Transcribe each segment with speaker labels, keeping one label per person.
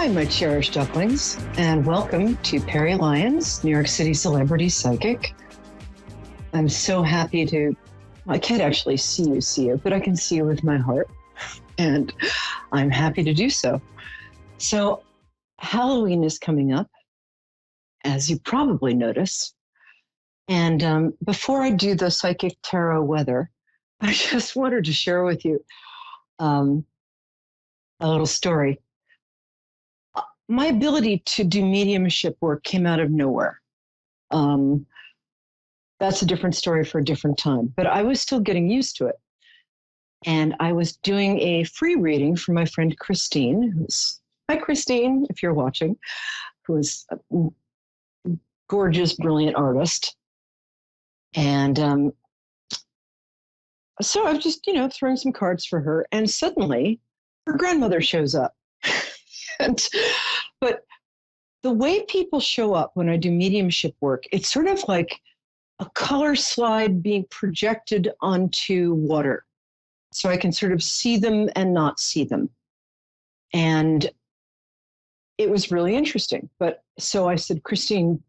Speaker 1: Hi, my cherished ducklings, and welcome to Peri Lyons, New York City celebrity psychic. I'm so happy I can't actually see you, but I can see you with my heart, and I'm happy to do so. So, Halloween is coming up, as you probably notice. And before I do the psychic tarot weather, I just wanted to share with you a little story. My ability to do mediumship work came out of nowhere. That's a different story for a different time, but I was still getting used to it. And I was doing a free reading for my friend Christine, hi Christine, if you're watching, who is a gorgeous, brilliant artist. And so I was just, throwing some cards for her, and suddenly her grandmother shows up. But the way people show up when I do mediumship work, it's sort of like a color slide being projected onto water. So I can sort of see them and not see them. And it was really interesting. But so I said, Christine,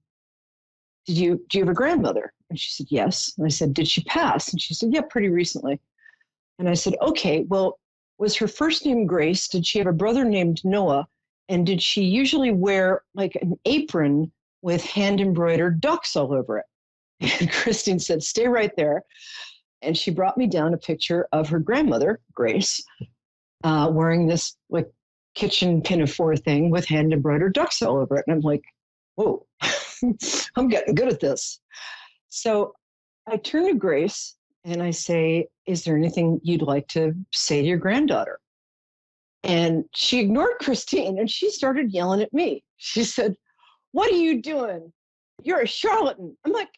Speaker 1: do you have a grandmother? And she said, yes. And I said, did she pass? And she said, yeah, pretty recently. And I said, okay, well, was her first name Grace? Did she have a brother named Noah? And did she usually wear like an apron with hand embroidered ducks all over it? And Christine said, stay right there. And she brought me down a picture of her grandmother, Grace, wearing this like kitchen pinafore thing with hand embroidered ducks all over it. And I'm like, whoa, I'm getting good at this. So I turn to Grace and I say, is there anything you'd like to say to your granddaughter? And she ignored Christine and she started yelling at me. She said, what are you doing? You're a charlatan. I'm like,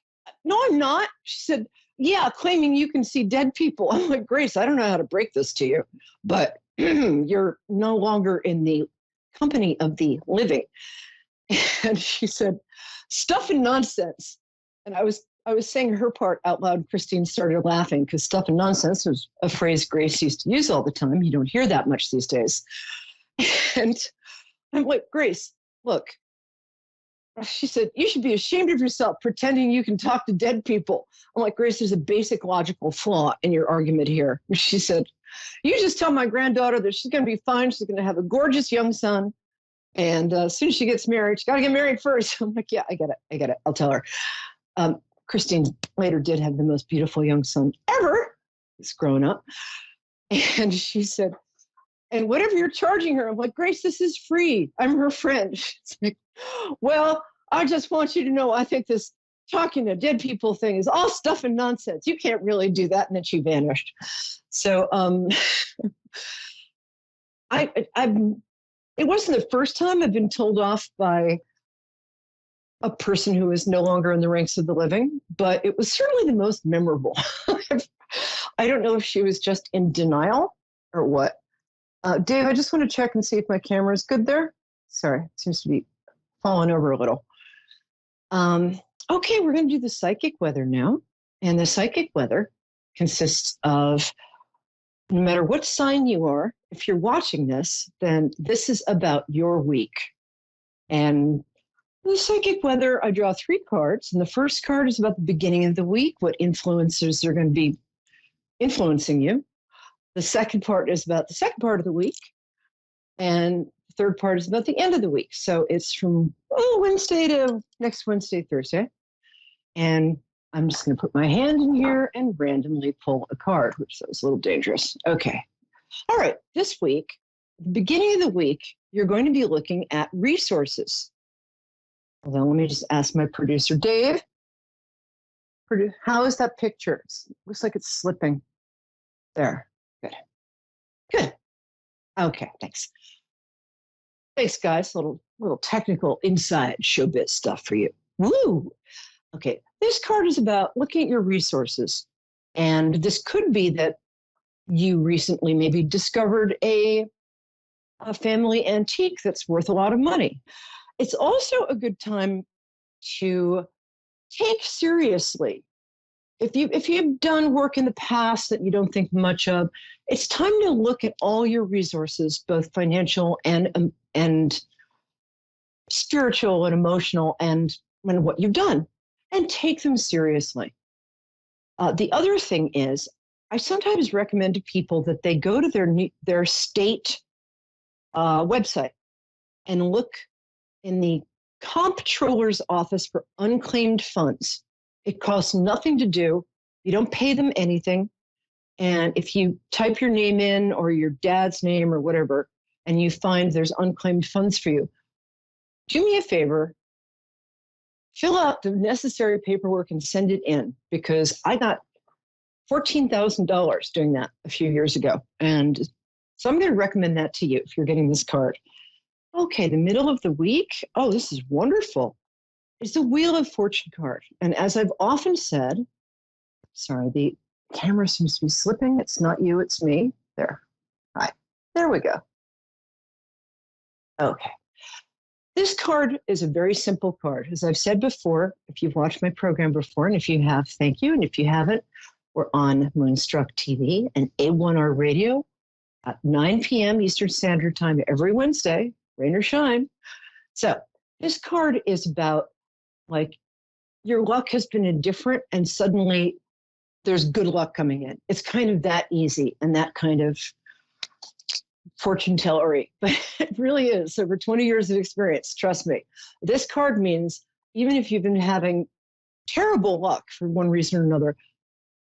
Speaker 1: no, I'm not. She said, yeah, claiming you can see dead people. I'm like, Grace, I don't know how to break this to you, but you're no longer in the company of the living. And she said, stuff and nonsense. And I was saying her part out loud. Christine started laughing because stuff and nonsense was a phrase Grace used to use all the time. You don't hear that much these days. And I'm like, Grace, look. She said, you should be ashamed of yourself pretending you can talk to dead people. I'm like, Grace, there's a basic logical flaw in your argument here. She said, you just tell my granddaughter that she's going to be fine. She's going to have a gorgeous young son. And as soon as she gets married, she's got to get married first. I'm like, yeah, I get it. I'll tell her. Christine later did have the most beautiful young son ever. He's grown up. And she said, and whatever you're charging her, I'm like, Grace, this is free. I'm her friend. She's like, well, I just want you to know, I think this talking to dead people thing is all stuff and nonsense. You can't really do that. And then she vanished. So it wasn't the first time I've been told off by a person who is no longer in the ranks of the living, but it was certainly the most memorable. I don't know if she was just in denial or what. Dave, I just want to check and see if my camera is good there. Sorry, it seems to be falling over a little. Okay, we're going to do the psychic weather now. And the psychic weather consists of, no matter what sign you are, if you're watching this, then this is about your week. And the psychic weather, I draw 3 cards. And the first card is about the beginning of the week, what influences are going to be influencing you. The second part is about the second part of the week. And the third part is about the end of the week. So it's from Wednesday to next Wednesday, Thursday. And I'm just going to put my hand in here and randomly pull a card, which is a little dangerous. Okay. All right. This week, the beginning of the week, you're going to be looking at resources. Hold on, let me just ask my producer, Dave. How is that picture? It looks like it's slipping. There. Good. Okay, thanks. Thanks, guys. Little technical inside showbiz stuff for you. Woo! Okay, this card is about looking at your resources. And this could be that you recently maybe discovered a family antique that's worth a lot of money. It's also a good time to take seriously. If you've done work in the past that you don't think much of, it's time to look at all your resources, both financial and spiritual and emotional and what you've done, and take them seriously. The other thing is, I sometimes recommend to people that they go to their state website and look in the comptroller's office for unclaimed funds. It costs nothing to do. You don't pay them anything. And if you type your name in or your dad's name or whatever, and you find there's unclaimed funds for you, do me a favor, fill out the necessary paperwork and send it in, because I got $14,000 doing that a few years ago. And so I'm going to recommend that to you if you're getting this card. Okay, the middle of the week. Oh, this is wonderful. It's the Wheel of Fortune card. And as I've often said, sorry, the camera seems to be slipping. It's not you, it's me. There. Hi. There we go. Okay. This card is a very simple card. As I've said before, if you've watched my program before, and if you have, thank you. And if you haven't, we're on Moonstruck TV and A1R Radio at 9 p.m. Eastern Standard Time every Wednesday, rain or shine. So this card is about, like, your luck has been indifferent and suddenly there's good luck coming in. It's kind of that easy and that kind of fortune tellery, but it really is. Over 20 years of experience, trust me. This card means even if you've been having terrible luck for one reason or another,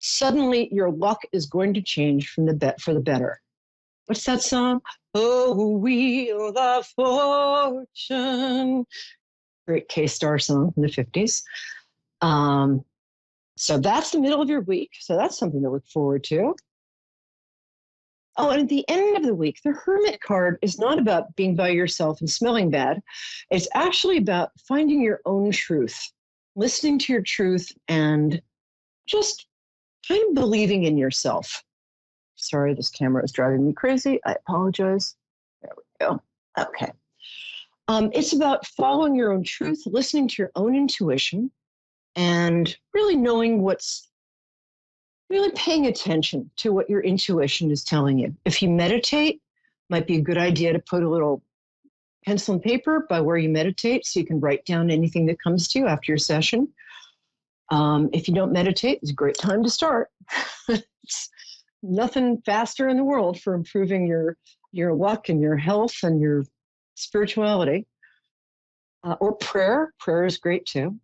Speaker 1: suddenly your luck is going to change for the better. What's that song? Oh, Wheel of Fortune. Great K-Star song from the 50s. So that's the middle of your week. So that's something to look forward to. Oh, and at the end of the week, the Hermit card is not about being by yourself and smelling bad. It's actually about finding your own truth, listening to your truth, and just kind of believing in yourself. Sorry, this camera is driving me crazy. I apologize. There we go. Okay. It's about following your own truth, listening to your own intuition, and really knowing really paying attention to what your intuition is telling you. If you meditate, might be a good idea to put a little pencil and paper by where you meditate so you can write down anything that comes to you after your session. If you don't meditate, it's a great time to start. It's nothing faster in the world for improving your luck and your health and your spirituality. Or prayer. Prayer is great too.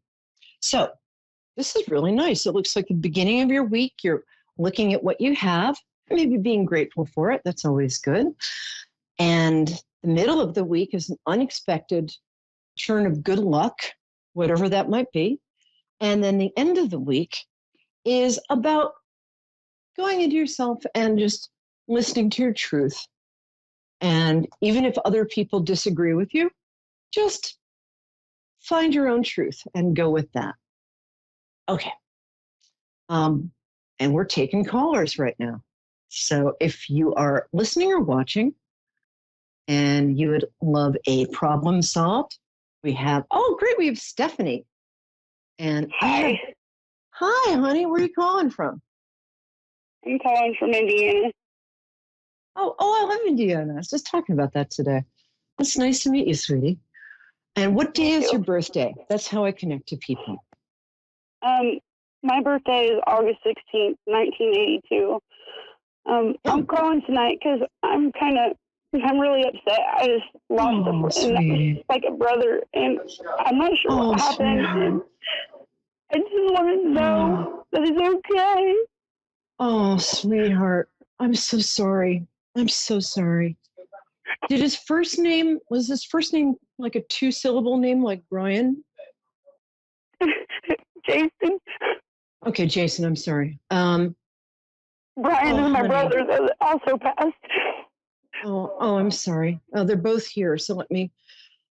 Speaker 1: So this is really nice. It looks like the beginning of your week. You're looking at what you have, maybe being grateful for it. That's always good. And the middle of the week is an unexpected turn of good luck, whatever that might be. And then the end of the week is about going into yourself and just listening to your truth. And even if other people disagree with you, just find your own truth and go with that. Okay. And we're taking callers right now. So if you are listening or watching and you would love a problem solved, we have, oh, great, we have Stephanie. And
Speaker 2: Hi.
Speaker 1: Hi, honey, where are you calling from?
Speaker 2: I'm calling from Indiana.
Speaker 1: Oh, I love Indiana. I was just talking about that today. It's nice to meet you, sweetie. And what day is your birthday? That's how I connect to people.
Speaker 2: My birthday is August 16th, 1982. I'm calling tonight because I'm really upset. I just lost like a brother, and I'm not sure what happened. And I just wanted to know that it's okay.
Speaker 1: Oh, sweetheart. I'm so sorry. I'm so sorry. Was his first name like a 2-syllable name like Brian?
Speaker 2: Jason.
Speaker 1: Okay, Jason, I'm sorry.
Speaker 2: Brian is my brother that also passed.
Speaker 1: Oh, I'm sorry. Oh, they're both here. So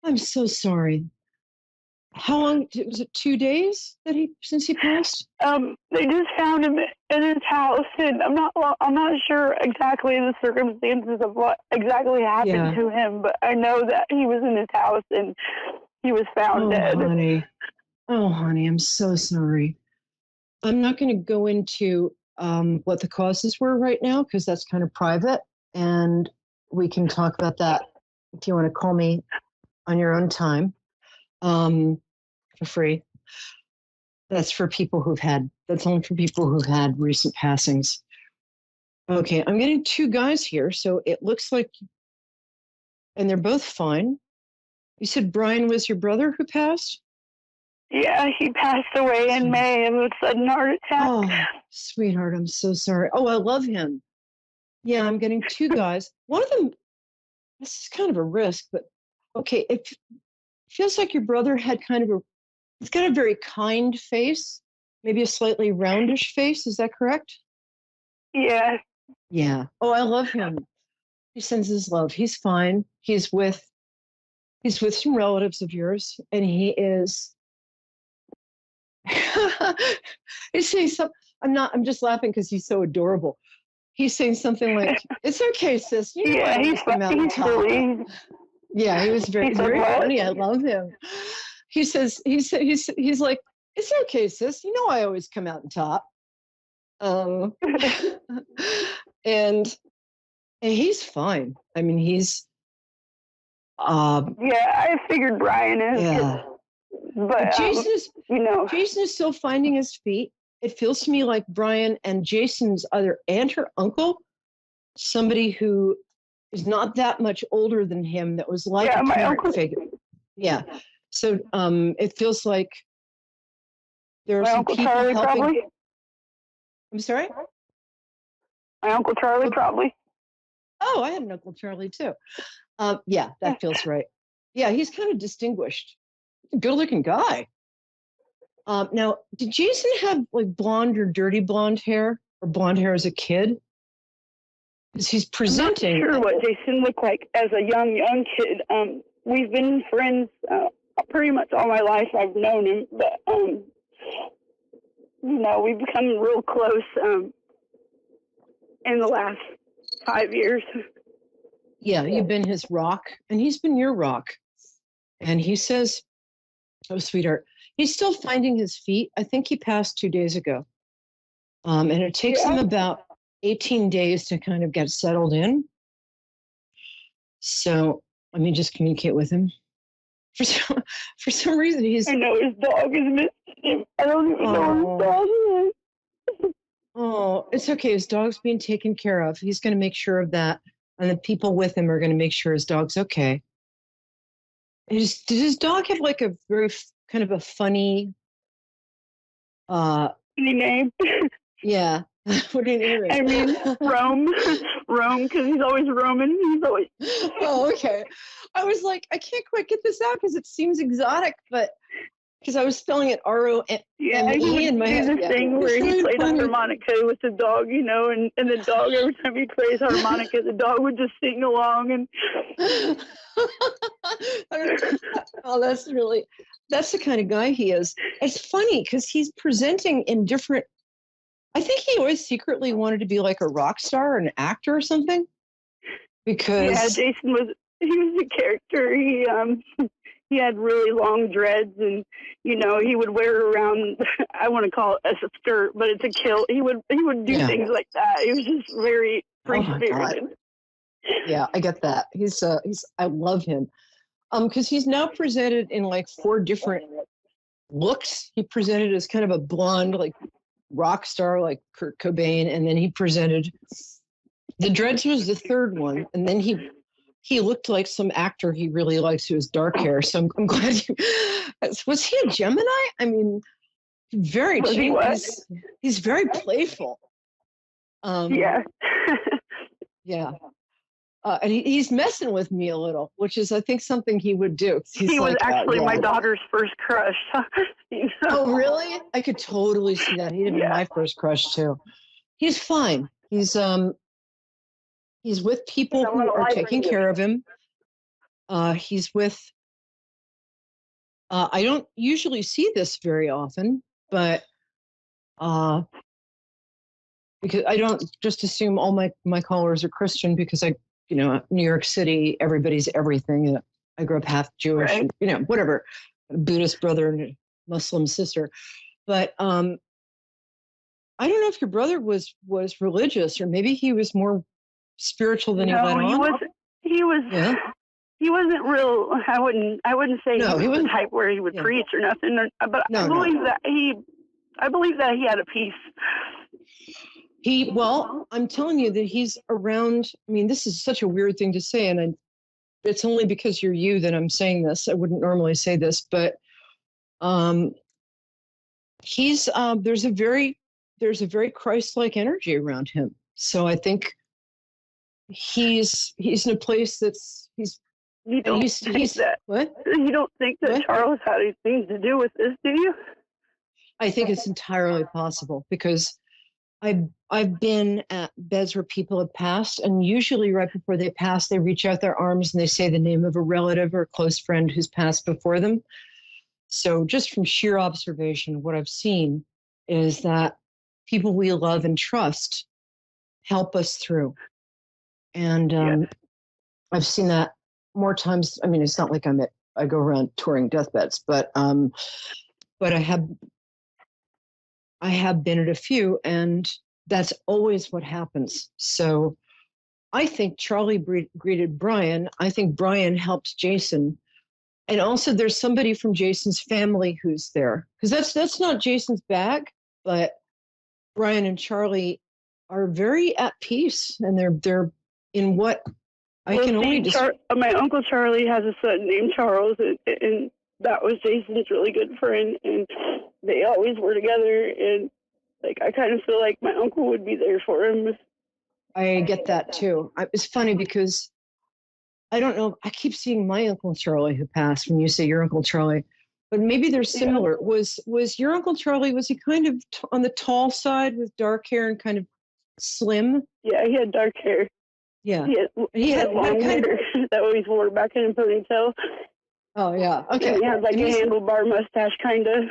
Speaker 1: I'm so sorry. How long, was it 2 days since he passed?
Speaker 2: They just found him in his house, and I'm not sure exactly the circumstances of what exactly happened to him, but I know that he was in his house and he was found dead.
Speaker 1: Honey, I'm so sorry. I'm not going to go into what the causes were right now because that's kind of private, and we can talk about that if you want to call me on your own time. for free. That's only for people who've had recent passings. Okay, I'm getting two guys here, so it looks like, and they're both fine. You said Brian was your brother who passed?
Speaker 2: Yeah, he passed away in May of a sudden heart attack.
Speaker 1: Oh, sweetheart, I'm so sorry. Oh, I love him. Yeah, I'm getting two guys. One of them, this is kind of a risk, but okay, it feels like your brother had he's got a very kind face, maybe a slightly roundish face. Is that correct?
Speaker 2: Yeah.
Speaker 1: Yeah. Oh, I love him. He sends his love. He's fine. He's with some relatives of yours, and he is. He's saying something. I'm just laughing because he's so adorable. He's saying something like, "It's okay, sis. You know, I always come out on top." Yeah, he was very funny. I love him. He says he's like, "It's okay, sis. You know, I always come out on top." And he's fine. I mean, he's.
Speaker 2: Yeah, I figured Brian is.
Speaker 1: Yeah.
Speaker 2: But
Speaker 1: Jason is still finding his feet. It feels to me like Brian and Jason's either aunt or uncle, somebody who is not that much older than him, that was like a parent figure. Yeah. So it feels like there are some
Speaker 2: Uncle
Speaker 1: people
Speaker 2: Charlie
Speaker 1: helping.
Speaker 2: Probably.
Speaker 1: I'm sorry?
Speaker 2: My Uncle Charlie probably.
Speaker 1: Oh, I had an Uncle Charlie too. Yeah, that feels right. Yeah, he's kind of distinguished. Good looking guy. Now, did Jason have like blonde or dirty blonde hair, or blonde hair as a kid? Because he's presenting.
Speaker 2: I'm not sure what Jason looked like as a young kid. We've been friends pretty much all my life. I've known him, but we've become real close in the last 5 years.
Speaker 1: Yeah, you've been his rock, and he's been your rock. And he says, "Oh, sweetheart, he's still finding his feet. I think he passed 2 days ago, and it takes him about 18 days to kind of get settled in. So let me just communicate with him. For some reason,
Speaker 2: I know his dog is missing him. I don't even know his dog is.
Speaker 1: Oh, it's okay. His dog's being taken care of. He's going to make sure of that. And the people with him are going to make sure his dog's okay. Did his dog have like a very kind of a funny
Speaker 2: name?
Speaker 1: Yeah. What do you name it?
Speaker 2: I mean, Rome, because he's always roaming. He's always.
Speaker 1: Oh, okay. I was like, I can't quite get this out because it seems exotic, but because I was spelling it R-O-M-E in my head.
Speaker 2: The thing where he played on harmonica with the dog, and the dog, every time he plays harmonica, the dog would just sing along. And
Speaker 1: oh, that's the kind of guy he is. It's funny because he's presenting in different. I think he always secretly wanted to be like a rock star or an actor or something. Because
Speaker 2: Jason was a character. He had really long dreads, and he would wear around. I want to call it as a skirt, but it's a kilt. He would do things like that. He was just very free spirited.
Speaker 1: Yeah, I get that. He's I love him. Because he's now presented in like 4 different looks. He presented as kind of a blonde, like rock star, like Kurt Cobain, and then he presented. The dreads was the 3rd one, and then he looked like some actor he really likes who has dark hair. So I'm glad. Was he a Gemini? I mean, very. He's very playful.
Speaker 2: Yeah.
Speaker 1: Yeah. And he's messing with me a little, which is, I think, something he would do.
Speaker 2: He was actually my daughter's first crush.
Speaker 1: Oh, really? I could totally see that. He'd have been my first crush too. He's fine. He's with people who are taking care of him. He's with. I don't usually see this very often, but because I don't just assume all my callers are Christian, because New York City, everybody's everything. I grew up half Jewish,
Speaker 2: right.
Speaker 1: And, whatever, Buddhist brother and Muslim sister. But I don't know if your brother was religious, or maybe he was more spiritual than he let on.
Speaker 2: He was. he wasn't real. I wouldn't say
Speaker 1: No,
Speaker 2: he
Speaker 1: he
Speaker 2: was the
Speaker 1: wasn't.
Speaker 2: type where he would
Speaker 1: Yeah.
Speaker 2: preach or nothing. But
Speaker 1: No,
Speaker 2: I believe that he had a peace.
Speaker 1: Well, I'm telling you that he's around. I mean, this is such a weird thing to say, and it's only because you're you that I'm saying this. I wouldn't normally say this, but he's there's a very Christ-like energy around him. So I think he's in a place that's
Speaker 2: You don't think that?
Speaker 1: What?
Speaker 2: You don't think that
Speaker 1: What?
Speaker 2: Charles had anything to do with this, do you?
Speaker 1: I think it's entirely possible because I've been at beds where people have passed, and usually right before they pass, they reach out their arms and they say the name of a relative or a close friend who's passed before them. So just from sheer observation, what I've seen is that people we love and trust help us through. And I've seen that more times. I mean, it's not like I go around touring deathbeds, but I have been at a few, and that's always what happens. So I think Charlie greeted Brian. I think Brian helped Jason. And also there's somebody from Jason's family who's there. Because that's not Jason's bag, but Brian and Charlie are very at peace, and they're in what I can only
Speaker 2: my Uncle Charlie has a son named Charles, and that was Jason's really good friend, and they always were together, and like I kind of feel like my uncle would be there for him.
Speaker 1: I get that too. It's funny because I don't know. I keep seeing my Uncle Charlie who passed when you say your Uncle Charlie, but maybe they're similar. Yeah. Was your Uncle Charlie, was he kind of on the tall side with dark hair and kind of slim?
Speaker 2: Yeah, he had dark hair.
Speaker 1: Yeah.
Speaker 2: He had long hair that always wore back in a ponytail.
Speaker 1: Oh, yeah. Okay.
Speaker 2: And he had like a handlebar mustache, kind of.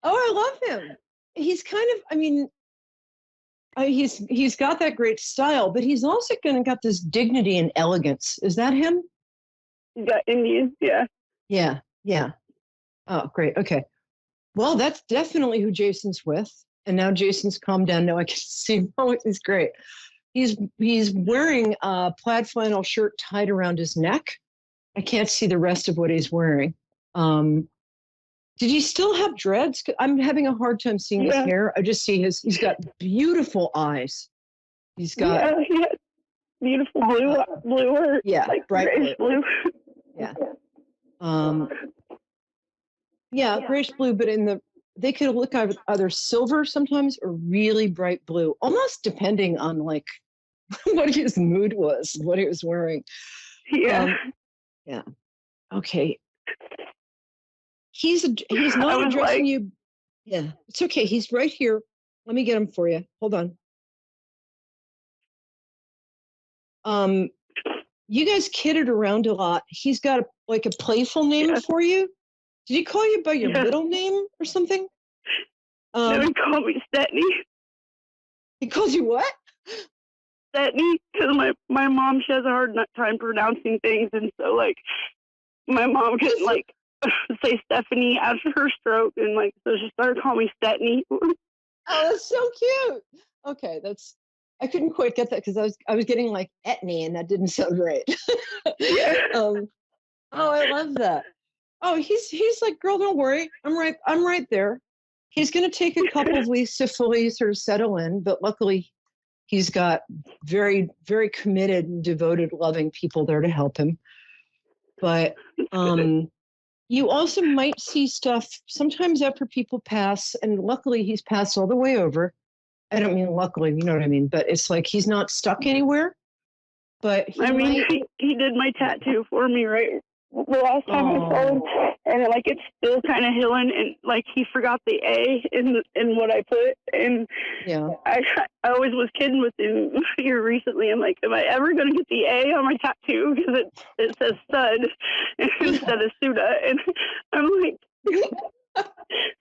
Speaker 1: Oh, I love him. He's kind of, I mean, he's got that great style, but he's also got this dignity and elegance. Is that him?
Speaker 2: He's got Indian, yeah.
Speaker 1: Yeah, yeah. Oh, great. Okay. Well, that's definitely who Jason's with. And now Jason's calmed down. Now I can see him. Oh, he's great. He's wearing a plaid flannel shirt tied around his neck. I can't see the rest of what he's wearing. Did he still have dreads? I'm having a hard time seeing his hair. I just see he's got beautiful eyes. He's got
Speaker 2: he had beautiful blue or like
Speaker 1: bright
Speaker 2: blue.
Speaker 1: Yeah. Grayish blue, but they could look either silver sometimes or really bright blue, almost depending on like what his mood was, what he was wearing.
Speaker 2: Yeah.
Speaker 1: Yeah. Okay. He's not addressing you. Yeah, it's okay. He's right here. Let me get him for you. Hold on. You guys kidded around a lot. He's got a playful name for you. Did he call you by your middle name or something?
Speaker 2: No, he called me Stetney.
Speaker 1: He calls you what?
Speaker 2: Stetney, because my mom, she has a hard time pronouncing things, and so like my mom couldn't like say Stephanie after her stroke, and like so she started calling me Stetney.
Speaker 1: Oh, that's so cute. Okay, I couldn't quite get that because I was getting like Etney, and that didn't sound right.
Speaker 2: Yeah.
Speaker 1: Oh, I love that. Oh, he's like, girl, don't worry. I'm right there. He's going to take a couple of weeks to fully sort of settle in, but luckily he's got very, very committed and devoted, loving people there to help him. But you also might see stuff sometimes after people pass, and luckily he's passed all the way over. I don't mean luckily, you know what I mean? But it's like he's not stuck anywhere. But
Speaker 2: he did my tattoo for me, right? The last time I saw him, and like it's still kind of healing, and like he forgot the A in what I put, and I always was kidding with him here recently. I'm like, am I ever gonna get the A on my tattoo because it says stud instead of Suda, and I'm like,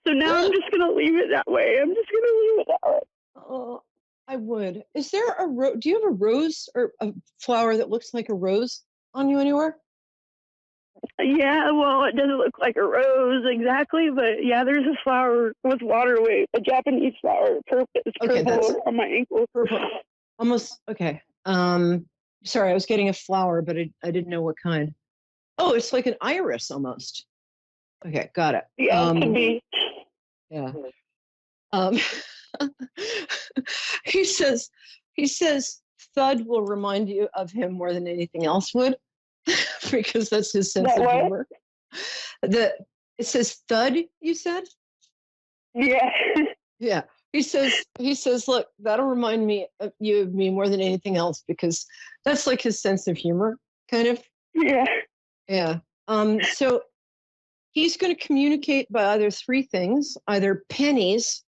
Speaker 2: so now I'm just gonna leave it that way. I'm just gonna leave it that way.
Speaker 1: Oh, I would. Is there a rose? Do you have a rose or a flower that looks like a rose on you anywhere?
Speaker 2: Yeah, well, it doesn't look like a rose exactly, but yeah, there's a flower with waterway, a Japanese flower. It's purple on my ankle.
Speaker 1: Purple. Almost, okay. Sorry, I was getting a flower, but I didn't know what kind. Oh, it's like an iris almost. Okay, got it.
Speaker 2: Yeah, it could be.
Speaker 1: Yeah. Um, he says, thud will remind you of him more than anything else would, because that's his sense of humor. It says thud, you said?
Speaker 2: Yeah.
Speaker 1: Yeah. He says, look, that'll remind me of you of me more than anything else, because that's like his sense of humor, kind of.
Speaker 2: Yeah.
Speaker 1: Yeah. So he's going to communicate by either three things, either pennies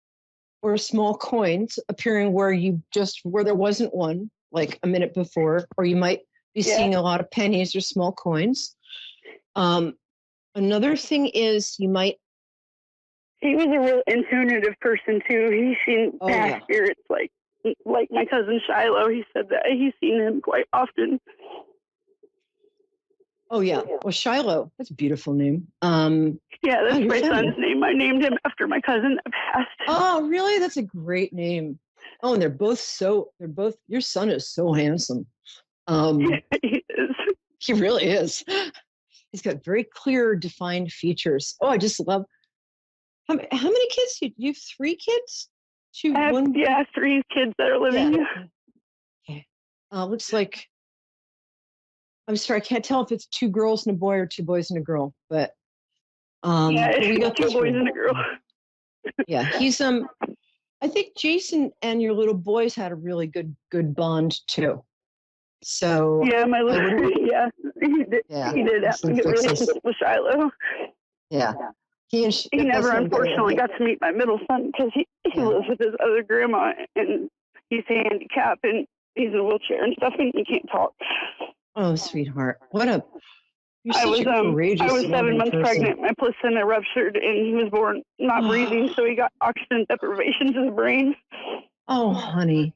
Speaker 1: or small coins appearing where there wasn't one like a minute before, or you might be seeing a lot of pennies or small coins. Another thing is he was
Speaker 2: a real intuitive person too. He's seen past spirits, like my cousin Shiloh. He said that he's seen him quite often.
Speaker 1: Oh yeah, well Shiloh, that's a beautiful name.
Speaker 2: Yeah, that's my son's name. I named him after my cousin that passed.
Speaker 1: Oh really? That's a great name. Oh, and they're both your son is so handsome.
Speaker 2: Yeah, he is.
Speaker 1: He really is. He's got very clear, defined features. Oh, I just love. How many kids do you have? 3 kids?
Speaker 2: Yeah, 3 kids that are living.
Speaker 1: Yeah. Okay. Looks like. I'm sorry, I can't tell if it's 2 girls and a boy or 2 boys and a girl, but
Speaker 2: yeah,
Speaker 1: we got
Speaker 2: 2 boys and a girl.
Speaker 1: Yeah, he's I think Jason and your little boys had a really good bond too. So
Speaker 2: yeah, my little he did have a good relationship with Shiloh.
Speaker 1: Yeah.
Speaker 2: He never unfortunately got to meet my middle son because he lives with his other grandma and he's handicapped and he's in a wheelchair and stuff and he can't talk.
Speaker 1: Oh, sweetheart. You're
Speaker 2: I
Speaker 1: such
Speaker 2: was
Speaker 1: a courageous,
Speaker 2: I was 7 months
Speaker 1: person.
Speaker 2: pregnant. My placenta ruptured and he was born not breathing, so he got oxygen deprivation to the brain.
Speaker 1: Oh, honey.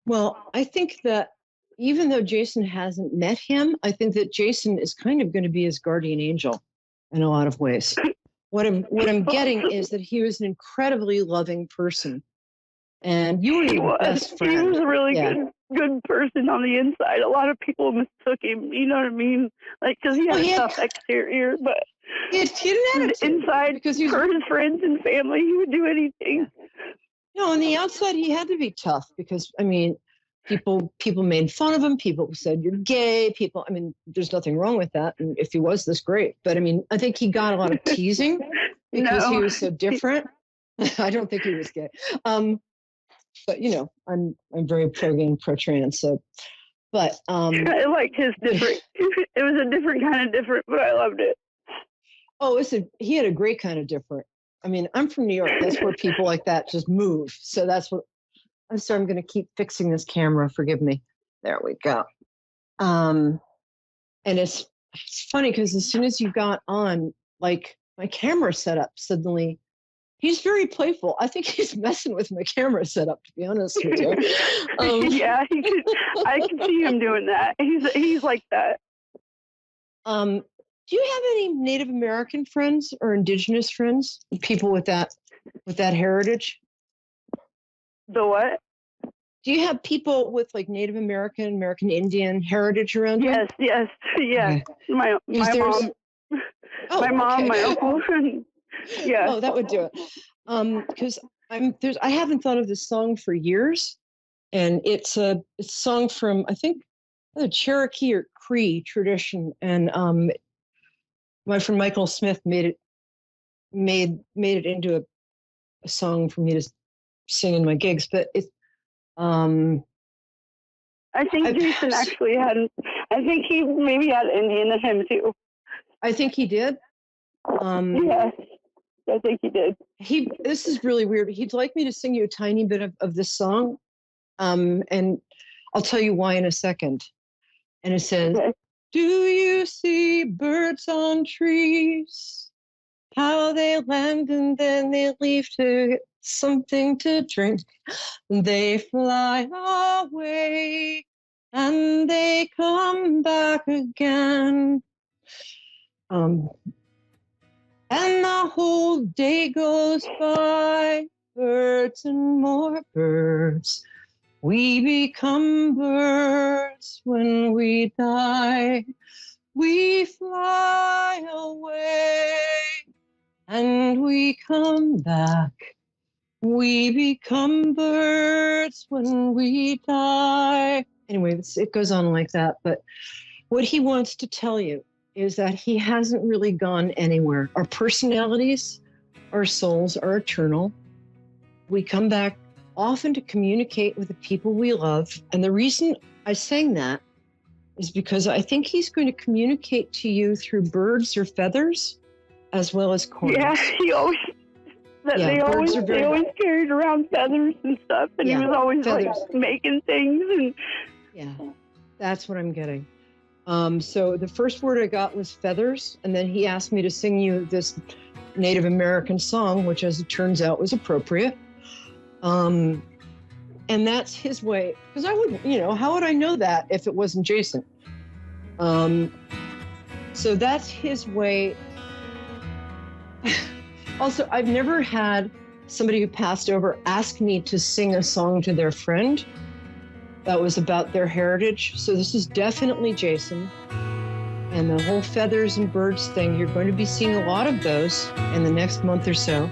Speaker 1: Well, I think that even though Jason hasn't met him, I think that Jason is kind of going to be his guardian angel in a lot of ways. What I'm getting is that he was an incredibly loving person, and you were your best friend.
Speaker 2: He was a really good person on the inside. A lot of people mistook him. You know what I mean? Like, because he had a tough exterior, but
Speaker 1: he had an attitude
Speaker 2: inside, because for his friends and family, he would do anything.
Speaker 1: No, on the outside, he had to be tough because, I mean, people made fun of him. People said you're gay. There's nothing wrong with that. And if he was, that's great. But I mean, I think he got a lot of teasing because he was so different. I don't think he was gay. But you know, I'm very pro-gay and pro-trans. So, but
Speaker 2: I liked his different. It was a different kind of different, but I loved it.
Speaker 1: Oh, he had a great kind of different. I mean, I'm from New York. That's where people like that just move. So that's what. I'm sorry. I'm going to keep fixing this camera. Forgive me. There we go. And it's funny because as soon as you got on, like my camera setup suddenly. He's very playful. I think he's messing with my camera setup, to be honest with you.
Speaker 2: Yeah, I can see him doing that. He's like that.
Speaker 1: Do you have any Native American friends or Indigenous friends? People with that heritage?
Speaker 2: The what?
Speaker 1: Do you have people with like Native American Indian heritage around you?
Speaker 2: Yes. Okay. My mom. My mom, my uncle. Yeah.
Speaker 1: Oh, that would do it. Because I haven't thought of this song for years, and it's a song from I think the Cherokee or Cree tradition, and my friend Michael Smith made it into a song for me to sing in my gigs. But it's
Speaker 2: I think Jason actually had. I think he maybe had Indian in him too.
Speaker 1: I think he did.
Speaker 2: Yes. I think he did.
Speaker 1: This is really weird. He'd like me to sing you a tiny bit of this song. And I'll tell you why in a second. And it says, okay. Do you see birds on trees? How they land and then they leave to get something to drink. They fly away and they come back again. And the whole day goes by, birds and more birds. We become birds when we die. we fly away and we come back. We become birds when we die. Anyway, it goes on like that. But what he wants to tell you is that he hasn't really gone anywhere. Our personalities, our souls are eternal. We come back often to communicate with the people we love. And the reason I sang that is because I think he's going to communicate to you through birds or feathers, as well as coins.
Speaker 2: Yeah, they always carried around feathers and stuff, and he was always like making things. And
Speaker 1: yeah, that's what I'm getting. So the first word I got was feathers, and then he asked me to sing you this Native American song, which, as it turns out, was appropriate. And that's his way, because I wouldn't, how would I know that if it wasn't Jason? So that's his way. Also, I've never had somebody who passed over ask me to sing a song to their friend that was about their heritage. So this is definitely Jason. And the whole feathers and birds thing, you're going to be seeing a lot of those in the next month or so.